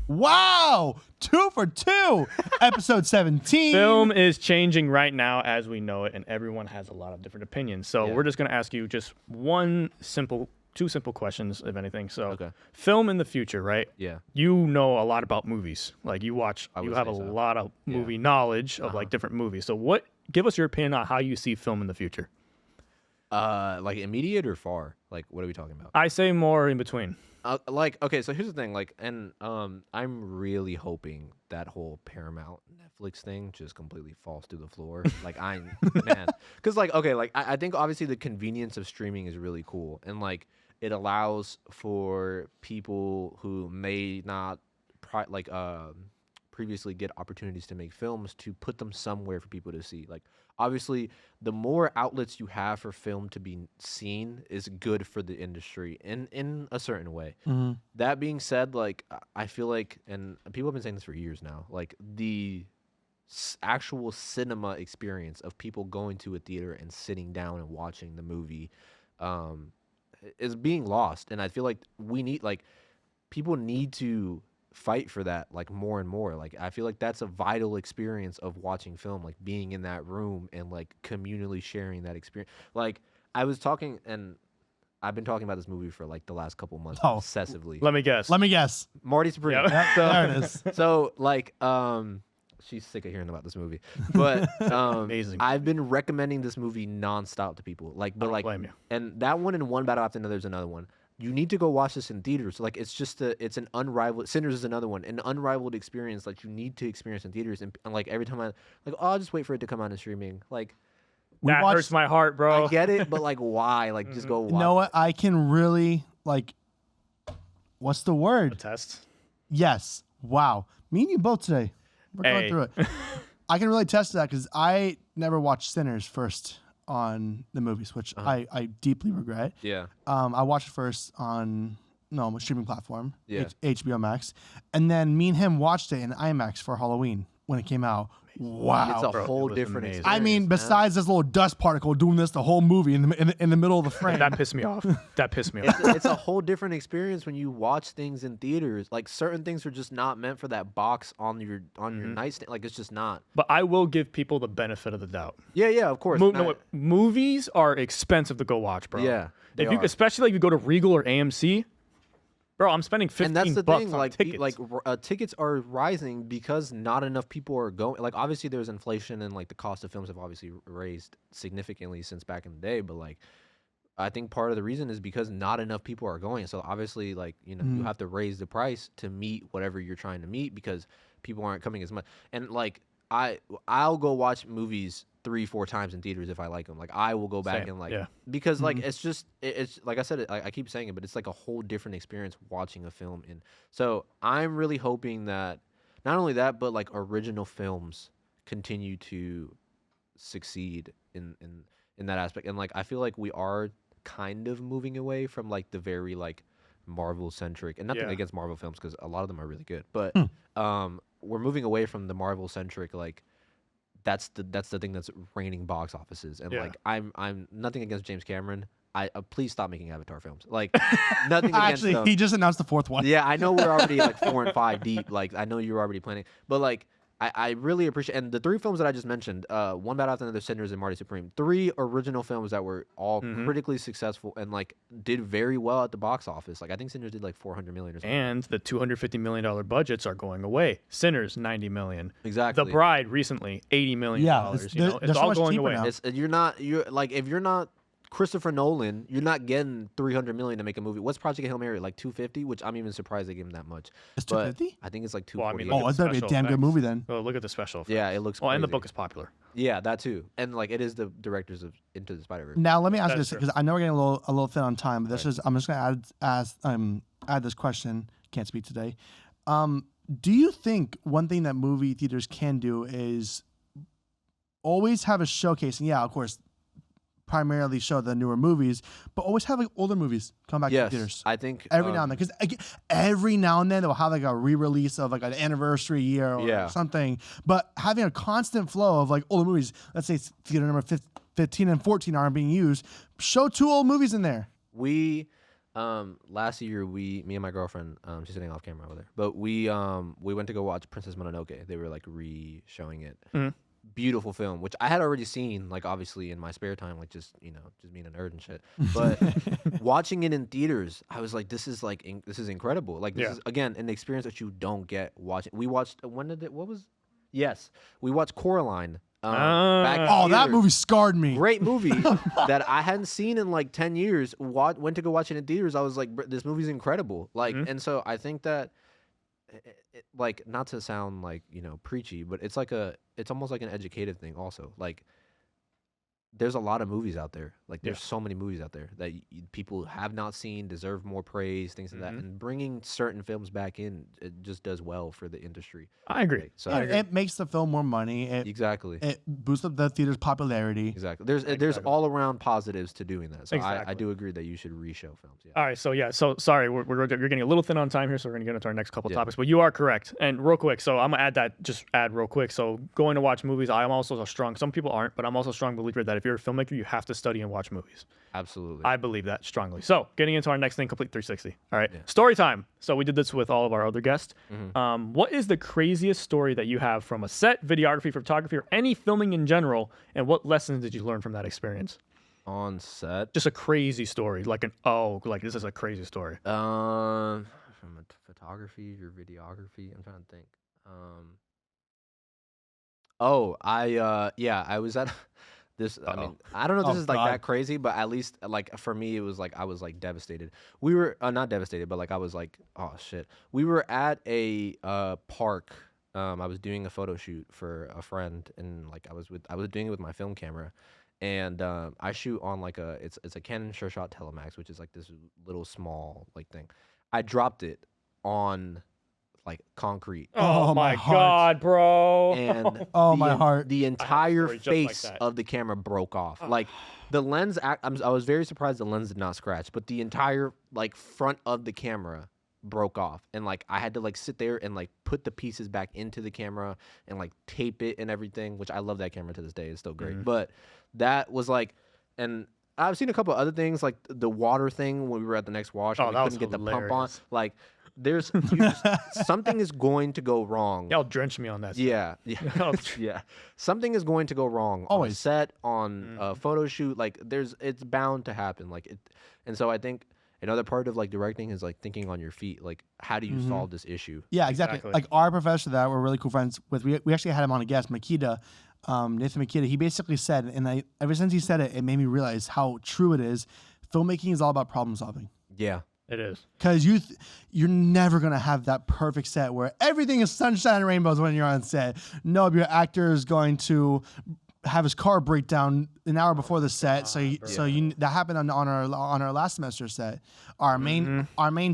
Wow, 2 for 2, episode 17. Film is changing right now as we know it, and everyone has a lot of different opinions. So we're just gonna ask you just two simple questions, if anything. So, Okay. film in the future, right? Yeah. You know a lot about movies. Like you watch, you would have a say so. lot of movie knowledge of like different movies. So, give us your opinion on how you see film in the future. Like immediate or far? Like, what are we talking about? I say more in between. Like, okay, so here's the thing, like, and I'm really hoping that whole Paramount Netflix thing just completely falls through the floor. Like, man, because like, okay, like I think obviously the convenience of streaming is really cool, and like it allows for people who may not previously get opportunities to make films to put them somewhere for people to see. Like, obviously, the more outlets you have for film to be seen is good for the industry in a certain way. Mhm. That being said, like, I feel like, and people have been saying this for years now, like the actual cinema experience of people going to a theater and sitting down and watching the movie is being lost. And I feel like people need to fight for that like more and more. Like, I feel like that's a vital experience of watching film, like being in that room and like communally sharing that experience. Like, I was talking, and I've been talking about this movie for like the last couple months obsessively. Let me guess. Marty Supreme. Yep. Yep, there it is. So like she's sick of hearing about this movie, but Amazing. I've been recommending this movie nonstop to people, like, but I don't like, blame you. and that one and One Battle After Another is another one. You need to go watch this in theaters. Like, it's just it's an unrivaled. Sinners is another one, an unrivaled experience. Like, you need to experience in theaters, and like every time I'll just wait for it to come out in streaming. Like, That watched- hurts my heart, bro. I get it, but like, why? Like, just go watch. You know what? I can really, like, what's the word? Test. Yes. Wow. Me and you both today. We're going Hey. through it. I can really test that because I never watched Sinners first on the movies, which I deeply regret. Yeah. I watched it first on a streaming platform, Yeah. HBO Max, and then me and him watched it in IMAX for Halloween when it came out. Wow. It's a Bro, whole it was different amazing. experience. I mean, man. besides this little dust particle doing this the whole movie in the middle of the frame. That pissed me off. That pissed me off. it's a whole different experience when you watch things in theaters. Like, certain things are just not meant for that box on your nightstand. Like, it's just not. But I will give people the benefit of the doubt. Yeah, of course. Movies are expensive to go watch, bro. Yeah, they If you, are. especially if you go to Regal or AMC, bro, I'm spending $15 and that's the bucks thing. on Like, tickets. tickets are rising because not enough people are going. Like, obviously, there's inflation and like the cost of films have obviously raised significantly since back in the day. But like, I think part of the reason is because not enough people are going. So obviously, like, you know, you have to raise the price to meet whatever you're trying to meet because people aren't coming as much. And like, I'll go watch movies 3-4 times in theaters if I like them. Like, I will go back Same, and like, yeah. because like it's just it's like I said, I keep saying it, but it's like a whole different experience watching a film. And so I'm really hoping that not only that, but like original films continue to succeed in that aspect. And like, I feel like we are kind of moving away from like the very like Marvel centric, and nothing Yeah. against Marvel films because a lot of them are really good, but we're moving away from the Marvel centric like. That's the thing that's reigning box offices, and like I'm nothing against James Cameron. Please stop making Avatar films. Like nothing against Actually, them. he just announced the 4th one. Yeah, I know we're already like 4 and 5 deep. Like I know you're already planning, but like I really appreciate, and the 3 films that I just mentioned, One Bad After Another, Sinners, and Marty Supreme, 3 original films that were all critically successful and like did very well at the box office. Like I think Sinners did like 400 million or something. And the $250 million budgets are going away. Sinners, 90 million. Exactly. The Bride recently, $80 million. Yeah, it's all going away. now. You're like if you're not Christopher Nolan, you're not getting 300 million to make a movie. What's Project Hail Mary, like 250? Which I'm even surprised they gave him that much. It's 250? I think it's like Well, I 240. mean, look Oh, it's better be a special damn good effects. movie then. Oh, look at the special effects. Yeah, it looks Well, and the crazy. book is popular. Yeah, that too. And like it is the directors of Into the Spider-Verse. Now let me ask you That's this, true. because I know we're getting a little thin on time, but this is I'm just gonna add this question. Can't speak today. Do you think one thing that movie theaters can do is always have a showcase, and yeah, of course, primarily show the newer movies, but always have like older movies come back to theaters I think every now and then, because every now and then they'll have like a re-release of like an anniversary year or something. But having a constant flow of like older movies, let's say theater number 15 and 14 aren't being used, show 2 old movies in there. We last year me and my girlfriend, she's sitting off camera over there, but we went to go watch Princess Mononoke. They were like re-showing it. Beautiful film, which I had already seen, like obviously in my spare time, like just being a nerd and shit. But watching it in theaters, I was like, this is incredible. Like this is again an experience that you don't get watching. We watched we watched Coraline. Back in Oh, that theaters. movie scarred me. Great movie that I hadn't seen in like 10 years. Went to go watch it in theaters. I was like, this movie's incredible. Like, and so I think that, like, not to sound like, preachy, but it's almost like an educative thing also. Like, there's a lot of movies out there. Like, there's so many movies out there that people have not seen, deserve more praise, things like that. And bringing certain films back in, it just does well for the industry. I agree. Like, so It makes the film more money. exactly. It boosts up the theater's popularity. Exactly. There's all around positives to doing that. So I do agree that you should re-show films. Yeah. All right, so sorry, you're getting a little thin on time here, so we're gonna get into our next couple topics. But you are correct, and real quick, so I'm gonna add real quick. So going to watch movies, I'm also a strong. Some people aren't, but I'm also a strong believer that if you're a filmmaker, you have to study and watch movies. Absolutely. I believe that strongly. So getting into our next thing, complete 360. All right, story time. So we did this with all of our other guests. What is the craziest story that you have from a set, videography, photography, or any filming in general, and what lessons did you learn from that experience? On set, Just a crazy story, like this is a crazy story. from photography or videography, I'm trying to think. I was at this. I mean, I don't know if this is like that crazy, but at least like for me, it was like I was like devastated. We were not devastated, but like I was like, oh shit. We were at a park. I was doing a photo shoot for a friend, and like I was doing it with my film camera. And I shoot on like it's a Canon Sure Shot Telemax, which is like this little small like thing. I dropped it on like concrete. Oh my my heart. God, bro. And my heart. the entire story just like face that. of the camera broke off. Like the lens, I was very surprised the lens did not scratch, but the entire like front of the camera broke off, and like I had to like sit there and like put the pieces back into the camera and like tape it and everything, which I love that camera to this day. It's still great. But that was like, and I've seen a couple other things like the water thing when we were at the next wash and we that was couldn't get the pump on. hilarious. Like there's something is going to go wrong. Y'all drench me on that. Yeah. Y'all Yeah. Something is going to go wrong on a Always. set, on a photo shoot. Like it's bound to happen. Like it, and so I think another part of like directing is like thinking on your feet. Like how do you solve this issue? Yeah, exactly. Exactly. Like our professor that we're really cool friends with, we actually had him on a guest, Makita, Nathan Makita. He basically said, and ever since he said it, it made me realize how true it is. Filmmaking is all about problem solving. Yeah. It is. Because you're never going to have that perfect set where everything is sunshine and rainbows when you're on set. No, your actor is going to have his car break down an hour before the set. That happened on our last semester set. Our main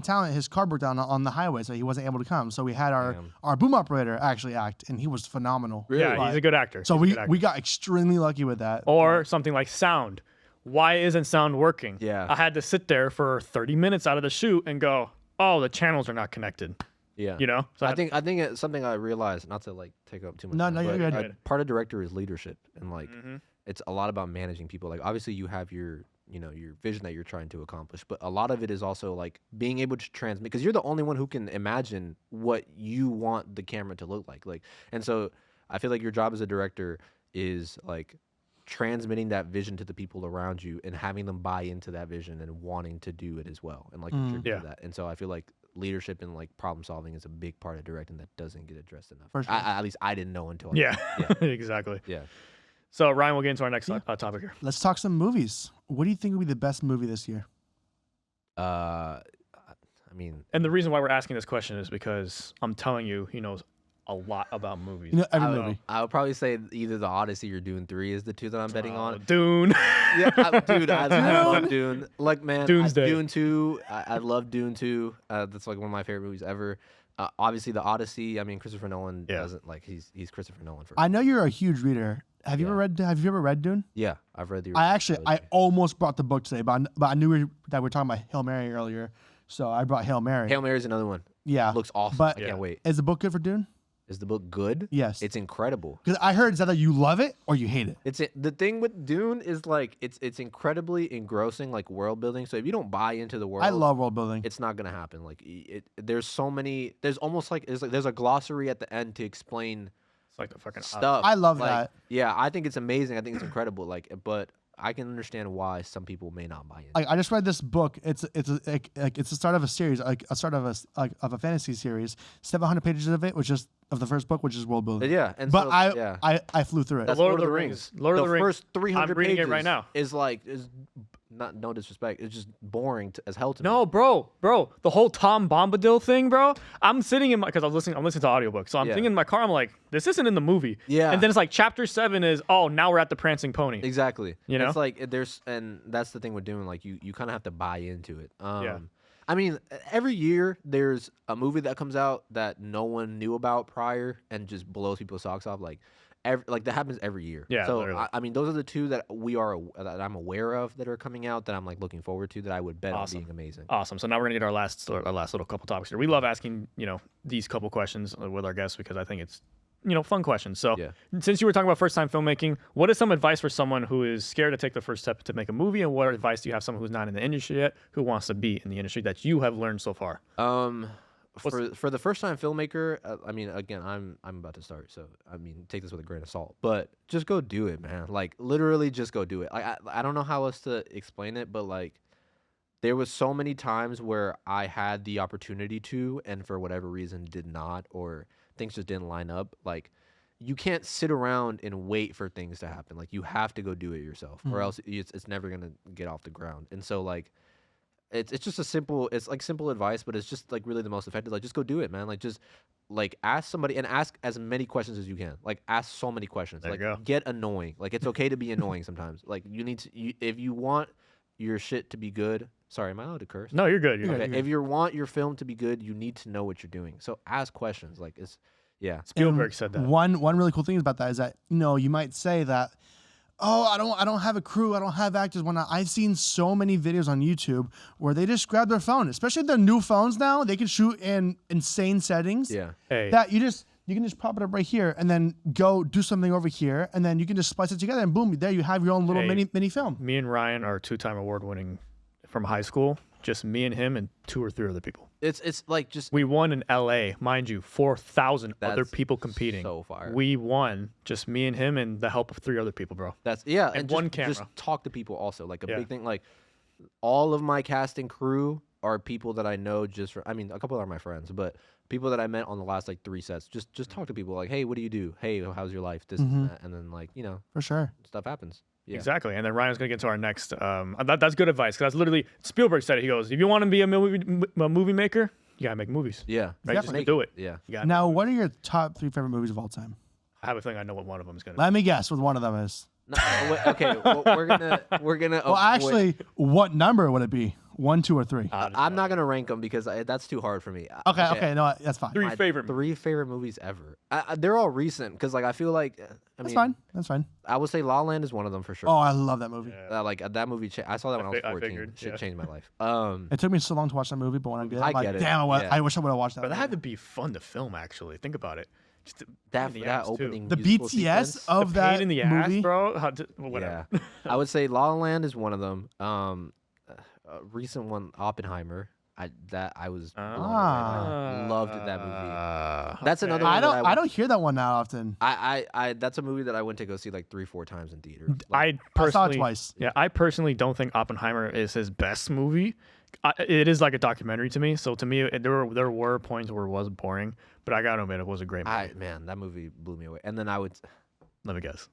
talent, his car broke down on the highway, so he wasn't able to come. So we had our boom operator actually act, and he was phenomenal. Yeah, he's a good actor. So He's a good actor. we got extremely lucky with that. Or something like sound. Why isn't sound working? Yeah. I had to sit there for 30 minutes out of the shoot and go, oh, the channels are not connected. Yeah. You know? So I think it's something I realized, not to like take up too much No, time, no, you're but good. part of director is leadership, and like Mm-hmm. it's a lot about managing people. Like obviously you have your your vision that you're trying to accomplish, but a lot of it is also like being able to transmit, because you're the only one who can imagine what you want the camera to look like. And so I feel like your job as a director is like transmitting that vision to the people around you and having them buy into that vision and wanting to do it as well and like contribute to that. And so I feel like leadership and like problem solving is a big part of directing that doesn't get addressed enough. For sure. At least I didn't know until Yeah. Exactly. yeah. So Ryan, we'll get into our next topic here. Let's talk some movies. What do you think would be the best movie this year? I mean, And the reason why we're asking this question is because I'm telling you, he knows a lot about movies. You know, every movie. I would probably say either The Odyssey or Dune 3 is the two that I'm betting on. Dune. Yeah, dude, I love Dune. Like, man, Doomsday. Dune 2, I love Dune 2. That's like one of my favorite movies ever. Obviously, The Odyssey. I mean, Christopher Nolan doesn't like he's Christopher Nolan for. I know you're a huge reader. Have you ever read Dune? Yeah, I've read the. I almost brought the book today, but I knew that we were talking about Hail Mary earlier, so I brought Hail Mary. Hail Mary is another one. Yeah, Looks awesome. But I can't wait. Is the book good for Dune? Is the book good? Yes. It's incredible. Because I heard it's either you love it or you hate it. The thing with Dune is like it's incredibly engrossing, like world building. So if you don't buy into the world, I love world building. it's not gonna happen. Like there's so many. There's almost like there's a glossary at the end to explain It's like the fucking stuff. I love Like, that. Yeah, I think it's amazing. I think it's incredible. Like, but I can understand why some people may not buy it. I just read this book. It's the start of a series, like a start of a fantasy series. 700 pages of it, which is of the first book, which is world building. Yeah, and But so, I flew through it. That's Lord of the Rings. Lord of the Rings. First 300 I'm reading pages it right now. is not no disrespect. It's just boring as hell to me. No, bro, the whole Tom Bombadil thing, bro. I'm sitting in my because I'm listening to audiobooks, so I'm thinking in my car. I'm like, this isn't in the movie. Yeah. And then it's like chapter 7 is now we're at the prancing pony. Exactly. You know? It's like and that's the thing we're doing. Like you kind of have to buy into it. Yeah. I mean, every year there's a movie that comes out that no one knew about prior and just blows people's socks off. Like that happens every year. Yeah, So literally. I mean, those are the two that that I'm aware of that are coming out that I'm like looking forward to that I would bet on being amazing. Awesome. So now we're gonna get our last little couple topics here. We love asking these couple questions with our guests because I think it's fun questions. So since you were talking about first time filmmaking, what is some advice for someone who is scared to take the first step to make a movie, and what advice do you have someone who's not in the industry yet who wants to be in the industry that you have learned so far? For the first time filmmaker, I mean, again, I'm about to start, so I mean, take this with a grain of salt. But just go do it, man. Like literally, just go do it. I don't know how else to explain it, but like, there was so many times where I had the opportunity to, and for whatever reason did not, or things just didn't line up. Like, you can't sit around and wait for things to happen. Like, you have to go do it yourself, or else it's never gonna get off the ground. And so like. It's just simple advice, but it's just like really the most effective. Like just go do it, man. Like just like ask somebody and ask as many questions as you can. Like ask so many questions. There like you go. get annoying. Like it's okay to be annoying sometimes. Like you need to if you want your shit to be good. Sorry, am I allowed to curse? No, you're good. Okay. If you want your film to be good, you need to know what you're doing. So ask questions. Like Spielberg said that. One really cool thing about that is that you might say that, oh, I don't have a crew, I don't have actors. I've seen so many videos on YouTube where they just grab their phone, especially their new phones now. They can shoot in insane settings. Yeah. Hey. That you can just pop it up right here and then go do something over here, and then you can just splice it together and boom, there you have your own little mini film. Me and Ryan are 2-time award winning from high school. Just me and him and 2 or 3 other people. It's like just We won in LA, mind you, 4,000 other That's people competing. so fire. We won, just me and him and the help of 3 other people, bro. and one just, camera. Just talk to people also. Like a big thing. Like all of my casting crew are people that I know I mean, a couple are my friends, but people that I met on the last like 3 sets. Just talk to people like, hey, what do you do? Hey, how's your life? This and that. And then like, For sure. stuff happens. Yeah. Exactly. And then Ryan's going to get to our next. That's good advice because that's literally Spielberg said it. He goes, if you want to be a movie maker, you got to make movies. Yeah. Right? Just do it. Yeah. You gotta Now, what are your top 3 favorite movies of all time? I have a feeling I know what one of them is going to be. Let me guess what one of them is. No, okay. Well, we're gonna. Well, actually, what number would it be? 1, 2, or 3. I'm not gonna rank them because that's too hard for me. Okay, no, that's fine. Three favorite movies ever. They're all recent because like I feel like That's fine. That's fine. I would say La La Land is one of them for sure. Oh, I love that movie. Yeah. That movie. I saw that when I was 14. figured, Shit yeah. changed my life. It took me so long to watch that movie, but when I did, I'm I like, get it. damn, Yeah. I wish I would have watched that. But that movie. had to be fun to film. Actually, think about it. Just that in the ass, too. opening. The musical BTS sequence. of the that pain in the movie. ass, bro. Whatever. Yeah. I would say La La Land is one of them. A recent one, Oppenheimer. I was blown away by. Loved that movie. That's another one. I don't hear that one that often. I that's a movie that I went to go see like 3-4 times in theater. Like, I saw it twice. Yeah, I personally don't think Oppenheimer is his best movie. It is like a documentary to me. So to me, there were points where it was boring, but I gotta admit it was a great movie. man, that movie blew me away. And then let me guess.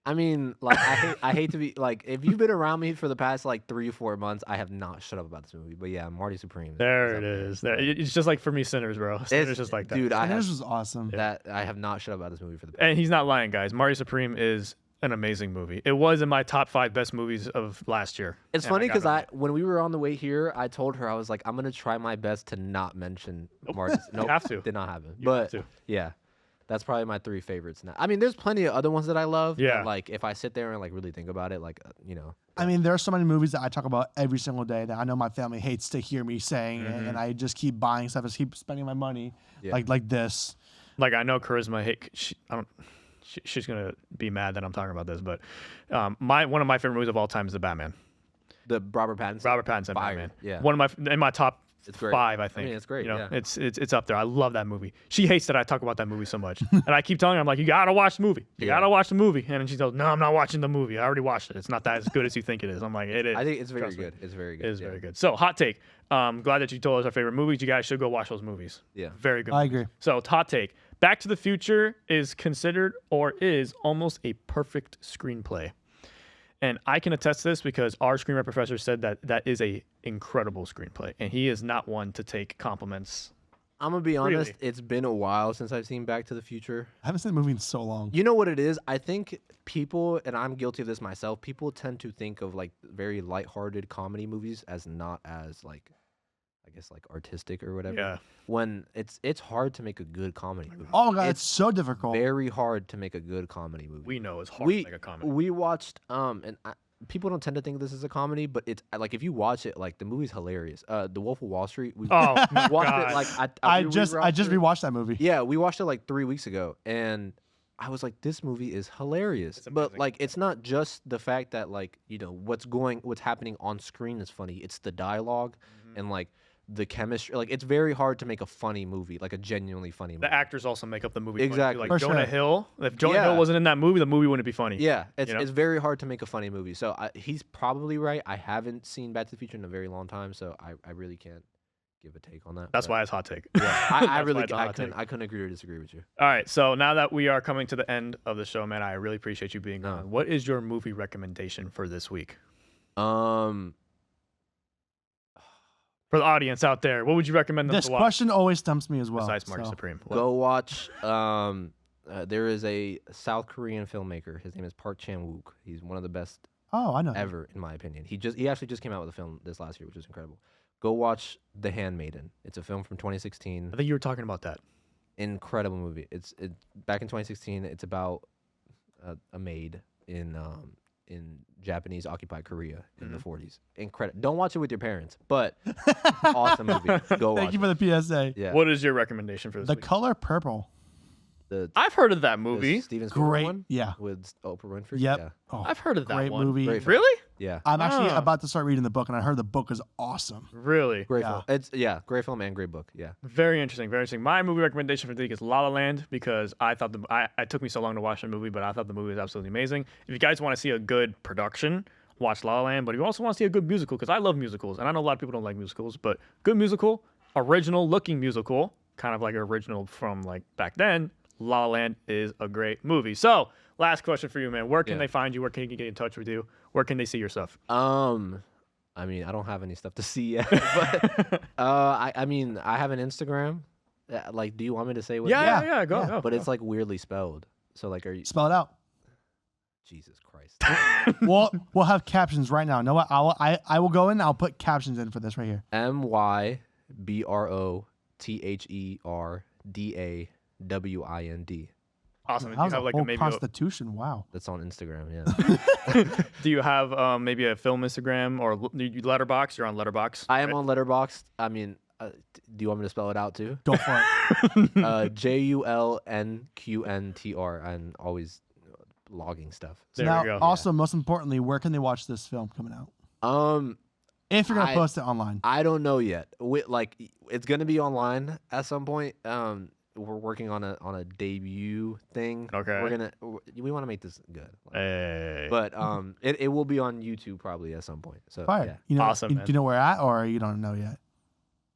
I mean, like I hate to be like, if you've been around me for the past like 3 or 4 months, I have not shut up about this movie. But yeah, Marty Supreme. There it is. There. It's just like for me, Sinners, bro. Sinners just like that. Dude, Sinners was awesome. That I have not shut up about this movie for the past. And he's not lying, guys. Marty Supreme is an amazing movie. It was in my top 5 best movies of last year. It's funny because when we were on the way here, I told her I was like, I'm gonna try my best to not mention Marty. You have to. Did not happen. You have to. Yeah. That's probably my 3 favorites now. I mean, there's plenty of other ones that I love. Yeah. But like, if I sit there and like really think about it, like, I mean, there are so many movies that I talk about every single day that I know my family hates to hear me saying, and I just keep buying stuff, just keep spending my money, like this. Like I know Charisma. She's gonna be mad that I'm talking about this, but one of my favorite movies of all time is The Batman. The Robert Pattinson. Batman. Yeah. One of in my top It's great. 5, I think. I mean, it's great. You know, Yeah. it's up there. I love that movie. She hates that I talk about that movie so much, and I keep telling her, I'm like, you gotta watch the movie. You gotta watch the movie. And then she goes, no, I'm not watching the movie. I already watched it. It's not that as good as you think it is. I'm like, it is. I think it's very Trust me. good. It's very good. It is very good. So hot take. Glad that you told us our favorite movies. You guys should go watch those movies. Yeah. Very good. I movies. agree. So hot take. Back to the Future is considered or is almost a perfect screenplay. And I can attest to this because our screenwriting professor said that is a incredible screenplay, and he is not one to take compliments. I'm gonna be honest. Really? It's been a while since I've seen Back to the Future. I haven't seen the movie in so long. You know what it is? I think people, and I'm guilty of this myself, people tend to think of like very lighthearted comedy movies as not as like, I guess like artistic or whatever. Yeah. When it's hard to make a good comedy movie. Oh my god, it's so difficult. Very hard to make a good comedy movie. We know it's hard to make a comedy. We watched people don't tend to think of this as a comedy, but it's like if you watch it, like the movie's hilarious. The Wolf of Wall Street. We Oh my watched God. it like I just rewatched that movie. Yeah, we watched it like 3 weeks ago, and I was like, this movie is hilarious. But like, it's not just the fact that like what's happening on screen is funny. It's the dialogue and like the chemistry. Like, it's very hard to make a funny movie, like a genuinely funny movie. The actors also make up the movie. Exactly. Funny. Like For Jonah sure. Hill. If Jonah Hill wasn't in that movie wouldn't be funny. Yeah, it's You know? it's very hard to make a funny movie. So he's probably right. I haven't seen Back to the Future in a very long time, so I really can't give a take on that. That's but why it's hot take. Yeah, I That's really why it's a hot take. I couldn't agree or disagree with you. All right, so now that we are coming to the end of the show, man, I really appreciate you being on. What is your movie recommendation for this week? For the audience out there, what would you recommend them This to watch? question always stumps me as well. Besides Marty so. Supreme. Go watch. There is a South Korean filmmaker. His name is Park Chan-wook. He's one of the best Oh, I know. ever, in my opinion. He actually just came out with a film this last year, which is incredible. Go watch The Handmaiden. It's a film from 2016. I think you were talking about that. Incredible movie. It's back in 2016. It's about a maid in Japanese occupied Korea in the 40s. Incredible. Don't watch it with your parents, but awesome movie. Go watch Thank you for the PSA. Yeah. What is your recommendation for this The week? Color Purple. I've heard of that movie. Steven Spielberg Great. one Yeah. with Oprah Winfrey. Yep. Yeah. Oh, I've heard of that great one. movie. Great film. Really? Yeah. I'm actually Ah. about to start reading the book, and I heard the book is awesome. Really? Great Yeah. film. It's great film and great book. Yeah. Very interesting. Very interesting. My movie recommendation for the week is La La Land because I thought it took me so long to watch the movie, but I thought the movie was absolutely amazing. If you guys want to see a good production, watch La La Land. But if you also want to see a good musical, because I love musicals, and I know a lot of people don't like musicals, but good musical, original looking musical, kind of like original from like back then. La La Land is a great movie. So, last question for you, man. Where can they find you? Where can they get in touch with you? Where can they see your stuff? I mean, I don't have any stuff to see yet, but I mean, I have an Instagram. Like, do you want me to say what? Yeah, go. But it's like weirdly spelled. So like, are you Spell it out. Jesus Christ. We'll have captions right now. No, I will go in. I'll put captions in for this right here. MYBROTHERDAWIND. Awesome. That Do you was have a like whole maybe constitution. Wow. That's on Instagram. Yeah. do you have maybe a film Instagram or Letterbox? You're on Letterbox. I am on Letterboxd. I mean, do you want me to spell it out too? Go for it. JULNQNTR. I'm always logging stuff. There now, we go. also, most importantly, where can they watch this film coming out? If you're gonna post it online. I don't know yet. It's gonna be online at some point. We're working on a debut thing. Okay. We want to make this good. Hey. But it will be on YouTube probably at some point. So Fire. yeah. You know, Awesome, Do man. you know where at, or you don't know yet?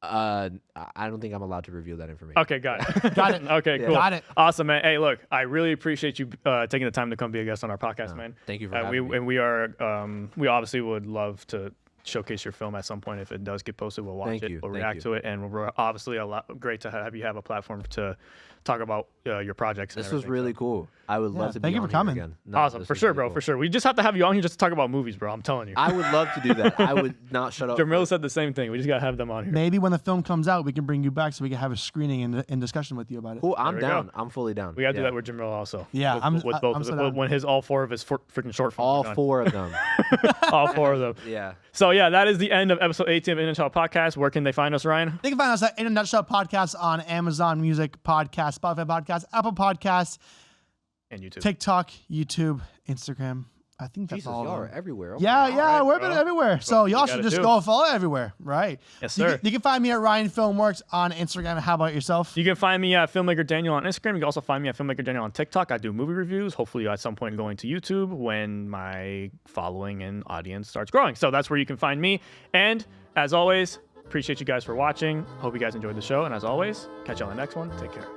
I don't think I'm allowed to reveal that information. Okay, got it. Got it. Okay, Yeah. cool. Got it. Awesome, man. Hey, look, I really appreciate you taking the time to come be a guest on our podcast, man. Thank you for having me. And we obviously would love to showcase your film at some point. If it does get posted, we'll watch Thank it, you. we'll Thank react you. to it, and we're obviously great to have you have a platform to talk about your projects. And This was everything, really so. cool. I would love to be thank you on for here coming. again. No, Awesome, this for was sure, really bro, cool. for sure. We just have to have you on here just to talk about movies, bro. I'm telling you. I would love to do that. I would not shut up. Jamil said the same thing. We just gotta have them on here. Maybe when the film comes out, we can bring you back so we can have a screening and discussion with you about it. Cool. I'm There we down. go. I'm fully down. We gotta do that with Jamil also. Yeah, with, I'm with both I'm of so them. down. When all four of his freaking short films. All are done. 4 of them. All 4 of them. Yeah. So yeah, that is the end of episode 18 of In a Nutshell Podcast. Where can they find us, Ryan? They can find us at In a Nutshell Podcast on Amazon Music Podcast, Spotify Podcast, Apple Podcasts, And YouTube. TikTok, YouTube, Instagram. I think that's Jesus, all. y'all of are them. everywhere. Oh Yeah, my God. yeah, Alright, we're bro. everywhere. So what y'all you should gotta just do. go follow everywhere, right? Yes, You sir. can find me at Ryan Filmworks on Instagram. How about yourself? You can find me at Filmmaker Daniel on Instagram. You can also find me at Filmmaker Daniel on TikTok. I do movie reviews. Hopefully, at some point, going to YouTube when my following and audience starts growing. So that's where you can find me. And as always, appreciate you guys for watching. Hope you guys enjoyed the show. And as always, catch you on the next one. Take care.